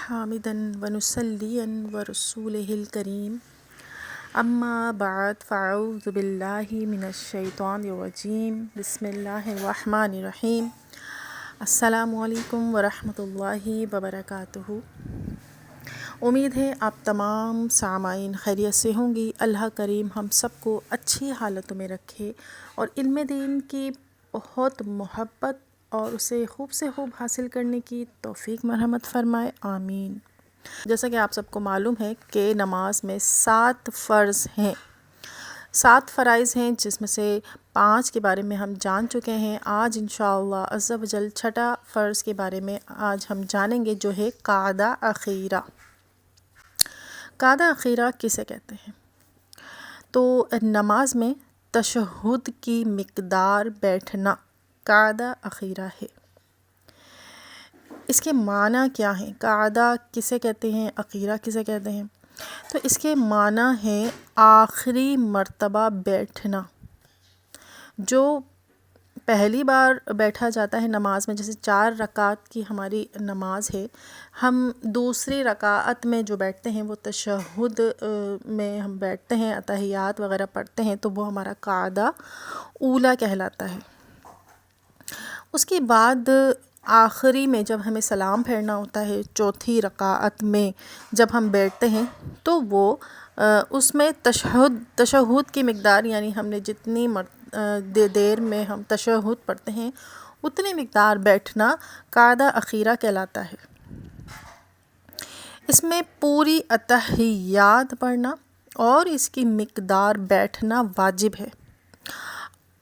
حامدا ونصلي ورسوله الكريم اما بعد فاعوذ باللہ من الشیطان الرجیم بسم اللہ الرحمن الرحیم السلام علیکم ورحمۃ اللہ وبرکاتہ۔ امید ہے آپ تمام سامعین خیریت سے ہوں گی۔ اللہ کریم ہم سب کو اچھی حالتوں میں رکھے اور علم دین کی بہت محبت اور اسے خوب سے خوب حاصل کرنے کی توفیق مرحمت فرمائے، آمین۔ جیسا کہ آپ سب کو معلوم ہے کہ نماز میں 7 فرض ہیں، 7 فرائض ہیں، جس میں سے 5 کے بارے میں ہم جان چکے ہیں۔ آج انشاءاللہ عز و جل 6 فرض کے بارے میں آج ہم جانیں گے، جو ہے قعدہ اخیرہ۔ قعدہ اخیرہ کسے کہتے ہیں؟ تو نماز میں تشہد کی مقدار بیٹھنا قعدہ اخیرہ ہے۔ اس کے معنی کیا ہیں؟ قعدہ کسے کہتے ہیں؟ اخیرہ کسے کہتے ہیں؟ تو اس کے معنی ہے آخری مرتبہ بیٹھنا۔ جو پہلی بار بیٹھا جاتا ہے نماز میں، جیسے 4 رکعت کی ہماری نماز ہے، ہم دوسری رکعت میں جو بیٹھتے ہیں وہ تشہد میں ہم بیٹھتے ہیں، اتحیات وغیرہ پڑھتے ہیں، تو وہ ہمارا قعدہ اولیٰ کہلاتا ہے۔ اس کے بعد آخری میں جب ہمیں سلام پھیرنا ہوتا ہے، چوتھی رکعت میں جب ہم بیٹھتے ہیں، تو وہ اس میں تشہد کی مقدار، یعنی ہم نے جتنی دیر میں ہم تشہد پڑھتے ہیں اتنی مقدار بیٹھنا قعدہ اخیرہ کہلاتا ہے۔ اس میں پوری اتحیات پڑھنا اور اس کی مقدار بیٹھنا واجب ہے۔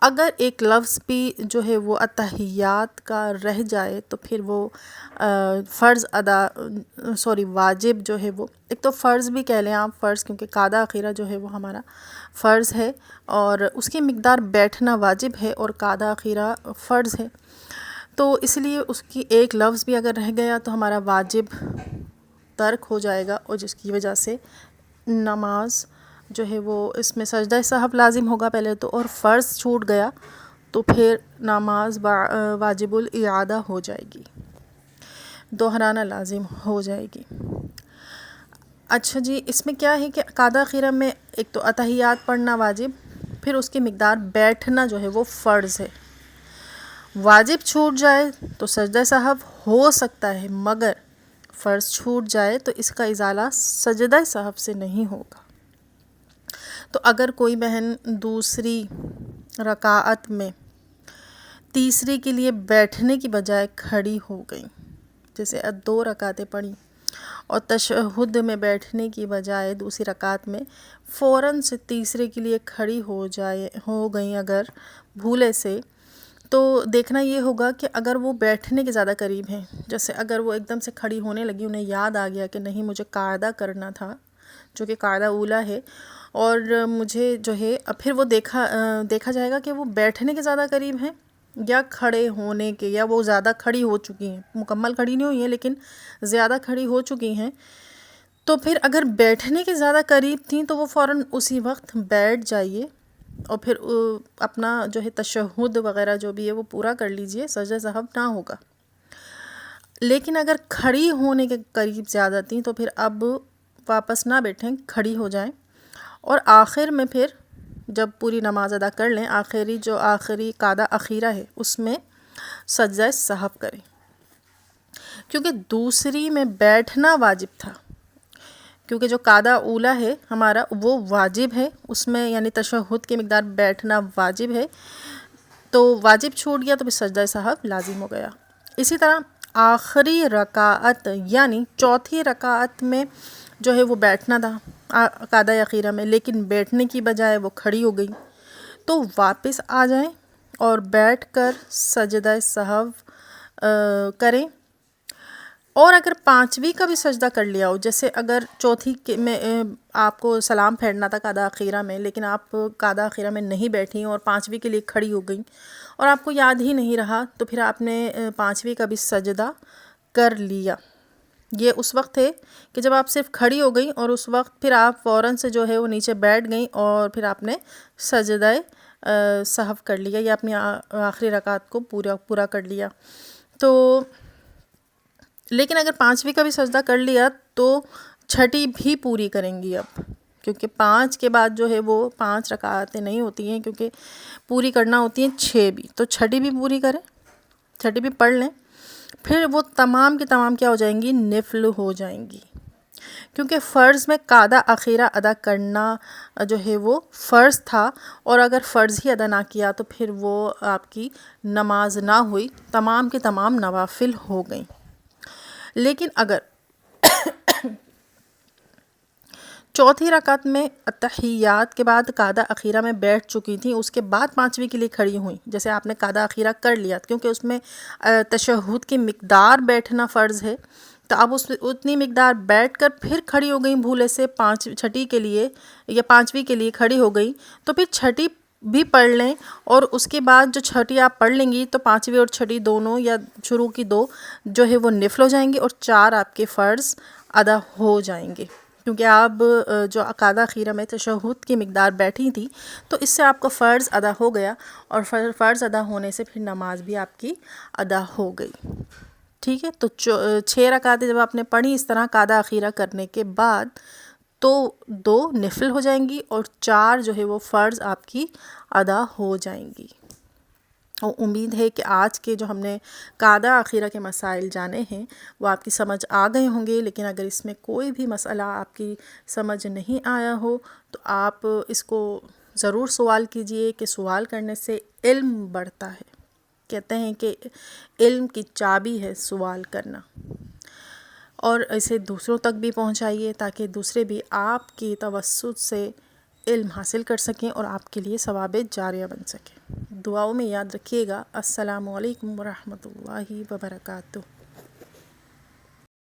اگر ایک لفظ بھی جو ہے وہ اتحیات کا رہ جائے تو پھر وہ واجب جو ہے وہ، ایک تو فرض بھی کہہ لیں آپ، فرض، کیونکہ قعدہ اخیرہ جو ہے وہ ہمارا فرض ہے اور اس کی مقدار بیٹھنا واجب ہے اور قعدہ اخیرہ فرض ہے، تو اس لیے اس کی ایک لفظ بھی اگر رہ گیا تو ہمارا واجب ترک ہو جائے گا، اور جس کی وجہ سے نماز جو ہے وہ اس میں سجدہ سہو لازم ہوگا پہلے تو، اور فرض چھوٹ گیا تو پھر نماز واجب الاعادہ ہو جائے گی، دہرانا لازم ہو جائے گی۔ اچھا جی، اس میں کیا ہے کہ قعدہ اخیرہ میں ایک تو اتحیات پڑھنا واجب، پھر اس کی مقدار بیٹھنا جو ہے وہ فرض ہے۔ واجب چھوٹ جائے تو سجدہ سہو ہو سکتا ہے، مگر فرض چھوٹ جائے تو اس کا ازالہ سجدہ سہو سے نہیں ہوگا۔ تو اگر کوئی بہن دوسری رکعت میں تیسری کے لیے بیٹھنے کی بجائے کھڑی ہو گئی، جیسے 2 رکعتیں پڑھیں اور تشہد میں بیٹھنے کی بجائے دوسری رکعت میں فوراً سے تیسرے کے لیے کھڑی ہو گئیں اگر بھولے سے، تو دیکھنا یہ ہوگا کہ اگر وہ بیٹھنے کے زیادہ قریب ہیں، جیسے اگر وہ ایک دم سے کھڑی ہونے لگی، انہیں یاد آ گیا کہ نہیں مجھے قعدہ کرنا تھا جو کہ قعدہ اولیٰ ہے، اور مجھے جو ہے پھر وہ دیکھا جائے گا کہ وہ بیٹھنے کے زیادہ قریب ہیں یا کھڑے ہونے کے، یا وہ زیادہ کھڑی ہو چکی ہیں، مکمل کھڑی نہیں ہوئی ہیں لیکن زیادہ کھڑی ہو چکی ہیں، تو پھر اگر بیٹھنے کے زیادہ قریب تھیں تو وہ فوراً اسی وقت بیٹھ جائیے اور پھر اپنا جو ہے تشہد وغیرہ جو بھی ہے وہ پورا کر لیجئے، سجدہ سہو نہ ہوگا۔ لیکن اگر کھڑی ہونے کے قریب زیادہ تھیں تو پھر اب واپس نہ بیٹھیں، کھڑی ہو جائیں، اور آخر میں پھر جب پوری نماز ادا کر لیں، آخری قعدہ اخیرہ ہے اس میں سجدہ سہو کریں، کیونکہ دوسری میں بیٹھنا واجب تھا، کیونکہ جو قعدہ اولیٰ ہے ہمارا وہ واجب ہے، اس میں یعنی تشہد کی مقدار بیٹھنا واجب ہے، تو واجب چھوٹ گیا تو پھر سجدہ سہو لازم ہو گیا۔ اسی طرح آخری رکعت یعنی چوتھی رکعت میں جو ہے وہ بیٹھنا تھا قعدہ اخیرہ میں، لیکن بیٹھنے کی بجائے وہ کھڑی ہو گئی، تو واپس آ جائیں اور بیٹھ کر سجدہ سہو کریں، اور اگر 5ویں کا بھی سجدہ کر لیا ہو، جیسے اگر چوتھی میں آپ کو سلام پھیرنا تھا قعدہ اخیرہ میں، لیکن آپ قعدہ اخیرہ میں نہیں بیٹھیں اور 5ویں کے لیے کھڑی ہو گئیں اور آپ کو یاد ہی نہیں رہا، تو پھر آپ نے 5ویں کا بھی سجدہ کر لیا۔ یہ اس وقت ہے کہ جب آپ صرف کھڑی ہو گئیں اور اس وقت پھر آپ فوراً سے جو ہے وہ نیچے بیٹھ گئیں اور پھر آپ نے سجدہ سہو کر لیا یا اپنی آخری رکعت کو پورا کر لیا۔ تو لیکن اگر 5ویں کا بھی سجدہ کر لیا تو 6ٹھی بھی پوری کریں گی اب، کیونکہ 5 کے بعد جو ہے وہ 5 رکعتیں نہیں ہوتی ہیں، کیونکہ پوری کرنا ہوتی ہیں 6 بھی، تو 6ٹھی بھی پوری کریں، 6ٹھی بھی پڑھ لیں، پھر وہ تمام کی تمام کیا ہو جائیں گی، نفل ہو جائیں گی، کیونکہ فرض میں قاعدہ اخیرہ ادا کرنا جو ہے وہ فرض تھا، اور اگر فرض ہی ادا نہ کیا تو پھر وہ آپ کی نماز نہ ہوئی، تمام کی تمام نوافل ہو گئیں۔ لیکن اگر چوتھی رکعت میں اتحیات کے بعد قاعدہ اخیرہ میں بیٹھ چکی تھیں، اس کے بعد 5ویں کے لیے کھڑی ہوئیں، جیسے آپ نے قاعدہ اخیرہ کر لیا، کیونکہ اس میں تشہد کی مقدار بیٹھنا فرض ہے، تو اب اس اتنی مقدار بیٹھ کر پھر کھڑی ہو گئیں بھولے سے 6ٹھی کے لیے یا 5ویں کے لیے کھڑی ہو گئی، تو پھر 6ٹھی بھی پڑھ لیں، اور اس کے بعد جو 6ٹھی آپ پڑھ لیں گی تو 5ویں اور 6ٹھی دونوں یا شروع کی 2 جو ہے وہ نفل ہو جائیں گے، اور 4 آپ کے فرض ادا ہو جائیں گے، کیونکہ آپ جو قاعدہ اخیرہ میں تشہد کی مقدار بیٹھی تھی تو اس سے آپ کا فرض ادا ہو گیا، اور فرض ادا ہونے سے پھر نماز بھی آپ کی ادا ہو گئی۔ ٹھیک ہے، تو 6 رکعتیں جب آپ نے پڑھی اس طرح قاعدہ اخیرہ کرنے کے بعد تو 2 نفل ہو جائیں گی، اور 4 جو ہے وہ فرض آپ کی ادا ہو جائیں گی۔ اور امید ہے کہ آج کے جو ہم نے قاعدہ اخیرہ کے مسائل جانے ہیں وہ آپ کی سمجھ آ گئے ہوں گے، لیکن اگر اس میں کوئی بھی مسئلہ آپ کی سمجھ نہیں آیا ہو تو آپ اس کو ضرور سوال کیجئے، کہ سوال کرنے سے علم بڑھتا ہے۔ کہتے ہیں کہ علم کی چابی ہے سوال کرنا، اور اسے دوسروں تک بھی پہنچائیے تاکہ دوسرے بھی آپ کی توسط سے علم حاصل کر سکیں اور آپ کے لیے ثواب جاریہ بن سکیں۔ دعاؤں میں یاد رکھیے گا۔ السلام علیکم ورحمۃ اللہ وبرکاتہ۔